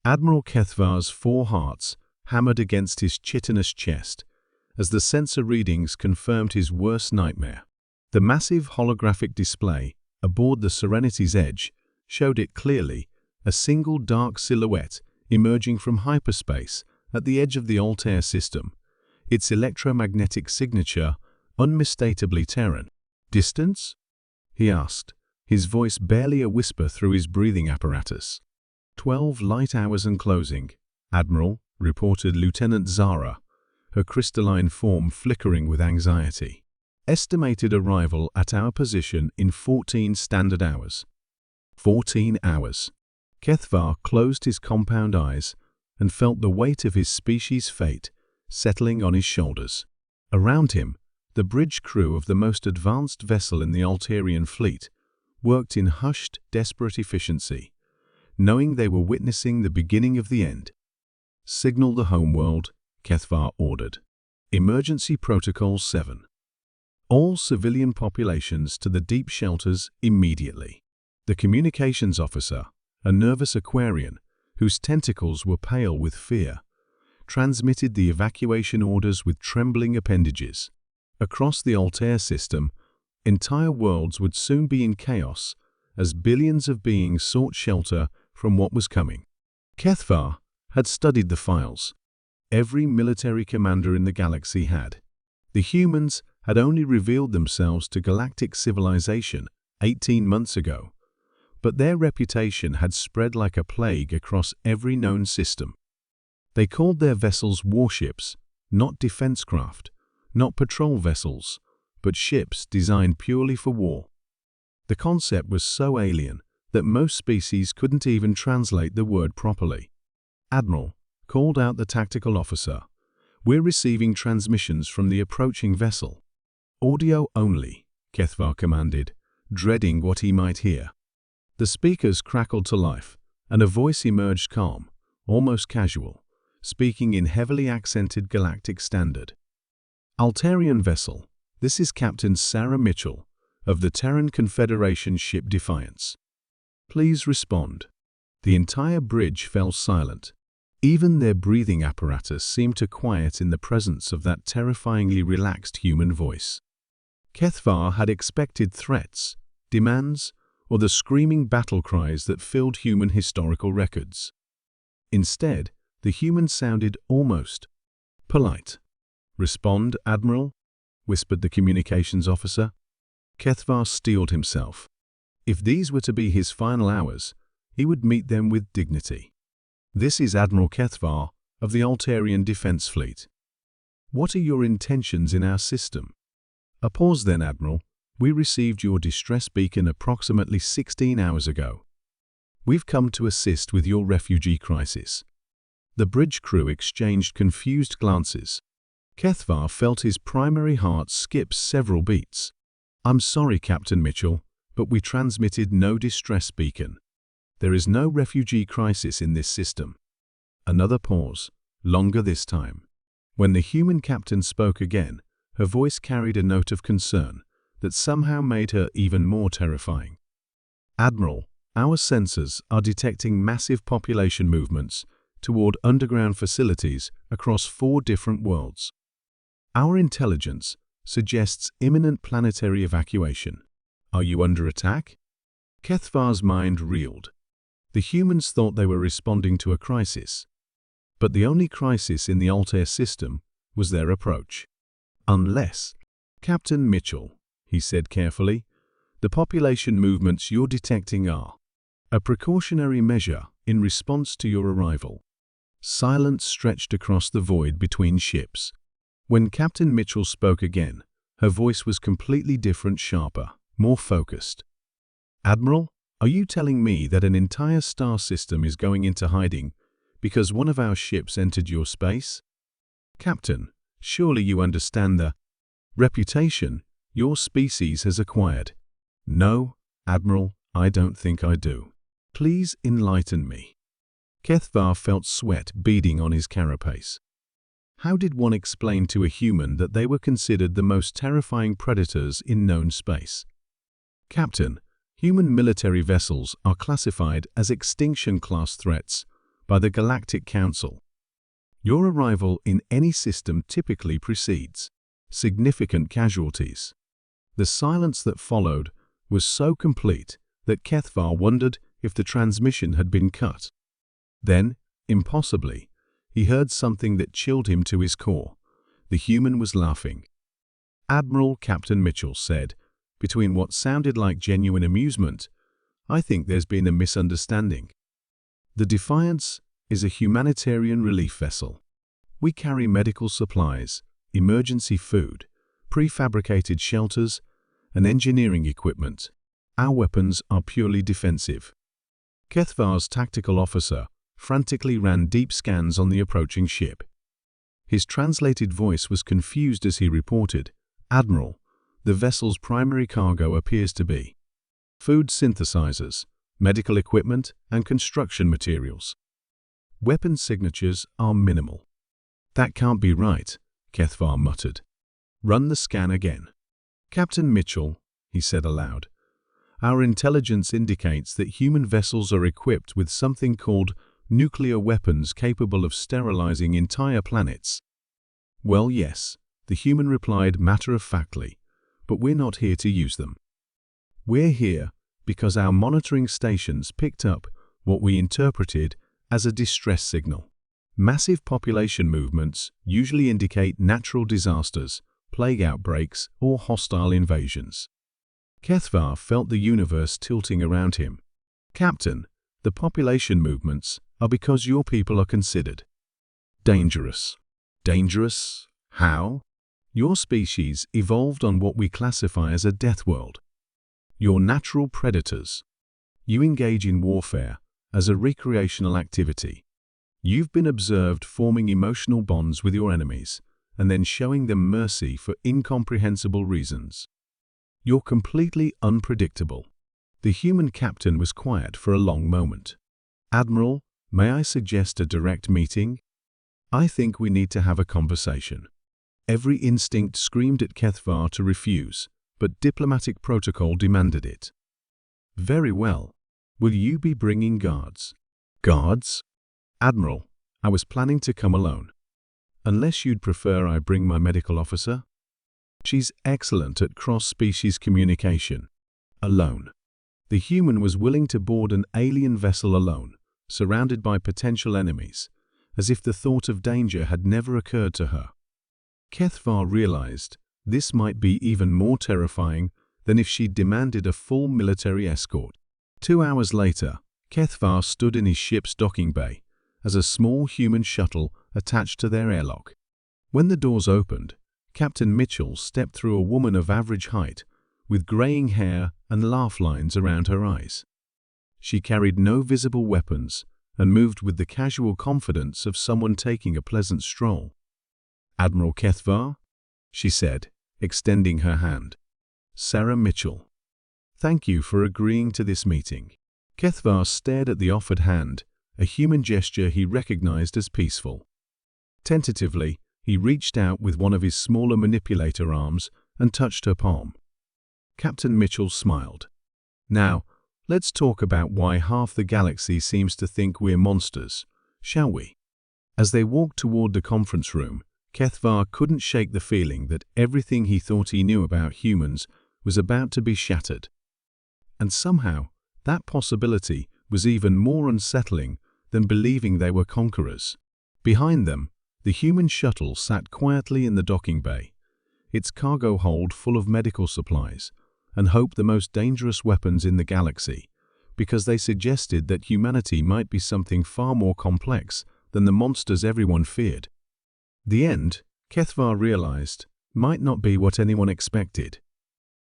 Admiral Kethvar's 4 hearts hammered against his chitinous chest as the sensor readings confirmed his worst nightmare. The massive holographic display aboard the Serenity's edge showed it clearly, a single dark silhouette emerging from hyperspace at the edge of the Altair system, its electromagnetic signature unmistakably Terran. "Distance?" he asked, his voice barely a whisper through his breathing apparatus. 12 light hours and closing, Admiral, reported Lieutenant Zara, her crystalline form flickering with anxiety. Estimated arrival at our position in 14 standard hours. 14 hours. Kethvar closed his compound eyes and felt the weight of his species' fate settling on his shoulders. Around him, the bridge crew of the most advanced vessel in the Altairian fleet worked in hushed, desperate efficiency, knowing they were witnessing the beginning of the end. "Signal the homeworld," Kethvar ordered. Emergency Protocol 7. All civilian populations to the deep shelters immediately. The communications officer, a nervous Aquarian whose tentacles were pale with fear, transmitted the evacuation orders with trembling appendages. Across the Altair system, entire worlds would soon be in chaos as billions of beings sought shelter from what was coming. Kethvar had studied the files. Every military commander in the galaxy had. The humans had only revealed themselves to galactic civilization 18 months ago, but their reputation had spread like a plague across every known system. They called their vessels warships, not defense craft, not patrol vessels, but ships designed purely for war. The concept was so alien that most species couldn't even translate the word properly. "Admiral," called out the tactical officer, "we're receiving transmissions from the approaching vessel." "Audio only," Kethvar commanded, dreading what he might hear. The speakers crackled to life, and a voice emerged calm, almost casual, speaking in heavily accented galactic standard. "Altairian vessel, this is Captain Sarah Mitchell of the Terran Confederation ship Defiance. Please respond." The entire bridge fell silent. Even their breathing apparatus seemed to quiet in the presence of that terrifyingly relaxed human voice. Kethvar had expected threats, demands, or the screaming battle cries that filled human historical records. Instead, the human sounded almost polite. "Respond, Admiral," whispered the communications officer. Kethvar steeled himself. If these were to be his final hours, he would meet them with dignity. "This is Admiral Kethvar of the Altairian Defense Fleet. What are your intentions in our system?" "A pause then, Admiral. We received your distress beacon approximately 16 hours ago. We've come to assist with your refugee crisis." The bridge crew exchanged confused glances. Kethvar felt his primary heart skip several beats. "I'm sorry, Captain Mitchell, but we transmitted no distress beacon. There is no refugee crisis in this system." Another pause, longer this time. When the human captain spoke again, her voice carried a note of concern that somehow made her even more terrifying. "Admiral, our sensors are detecting massive population movements toward underground facilities across 4 different worlds. Our intelligence suggests imminent planetary evacuation. Are you under attack?" Kethvar's mind reeled. The humans thought they were responding to a crisis, but the only crisis in the Altair system was their approach. "Unless, Captain Mitchell," he said carefully, "the population movements you're detecting are a precautionary measure in response to your arrival." Silence stretched across the void between ships. When Captain Mitchell spoke again, her voice was completely different, sharper, more focused. "Admiral, are you telling me that an entire star system is going into hiding because one of our ships entered your space? Captain, surely you understand the reputation your species has acquired." "No, Admiral, I don't think I do. Please enlighten me." Kethvar felt sweat beading on his carapace. How did one explain to a human that they were considered the most terrifying predators in known space? "Captain, human military vessels are classified as extinction-class threats by the Galactic Council. Your arrival in any system typically precedes significant casualties. The silence that followed was so complete that Kethvar wondered if the transmission had been cut. Then, impossibly, he heard something that chilled him to his core. The human was laughing. "Admiral," Captain Mitchell said, between what sounded like genuine amusement, "I think there's been a misunderstanding. The Defiance is a humanitarian relief vessel. We carry medical supplies, emergency food, prefabricated shelters, and engineering equipment. Our weapons are purely defensive." Kethvar's tactical officer frantically ran deep scans on the approaching ship. His translated voice was confused as he reported, "Admiral, the vessel's primary cargo appears to be food synthesizers, medical equipment, and construction materials. Weapon signatures are minimal." "That can't be right," Kethvar muttered. "Run the scan again." "Captain Mitchell," he said aloud, "our intelligence indicates that human vessels are equipped with something called nuclear weapons capable of sterilizing entire planets." "Well, yes," the human replied matter-of-factly, "but we're not here to use them. We're here because our monitoring stations picked up what we interpreted as a distress signal. Massive population movements usually indicate natural disasters, plague outbreaks, or hostile invasions." Kethvar felt the universe tilting around him. "Captain, the population movements are because your people are considered dangerous." "Dangerous? How?" "Your species evolved on what we classify as a death world. You're natural predators. You engage in warfare as a recreational activity. You've been observed forming emotional bonds with your enemies and then showing them mercy for incomprehensible reasons. You're completely unpredictable." The human captain was quiet for a long moment. "Admiral, may I suggest a direct meeting? I think we need to have a conversation." Every instinct screamed at Kethvar to refuse, but diplomatic protocol demanded it. "Very well. Will you be bringing guards?" "Guards?" "Admiral, I was planning to come alone. Unless you'd prefer I bring my medical officer? She's excellent at cross-species communication." Alone. The human was willing to board an alien vessel alone, surrounded by potential enemies, as if the thought of danger had never occurred to her. Kethvar realized this might be even more terrifying than if she'd demanded a full military escort. 2 hours later, Kethvar stood in his ship's docking bay as a small human shuttle attached to their airlock. When the doors opened, Captain Mitchell stepped through a woman of average height, with graying hair and laugh lines around her eyes. She carried no visible weapons and moved with the casual confidence of someone taking a pleasant stroll. "Admiral Kethvar," she said, extending her hand. "Sarah Mitchell. Thank you for agreeing to this meeting." Kethvar stared at the offered hand, a human gesture he recognized as peaceful. Tentatively, he reached out with one of his smaller manipulator arms and touched her palm. Captain Mitchell smiled. "Now, let's talk about why half the galaxy seems to think we're monsters, shall we?" As they walked toward the conference room, Kethvar couldn't shake the feeling that everything he thought he knew about humans was about to be shattered. And somehow, that possibility was even more unsettling than believing they were conquerors. Behind them, the human shuttle sat quietly in the docking bay, its cargo hold full of medical supplies, and hoped the most dangerous weapons in the galaxy, because they suggested that humanity might be something far more complex than the monsters everyone feared. The end, Kethvar realized, might not be what anyone expected.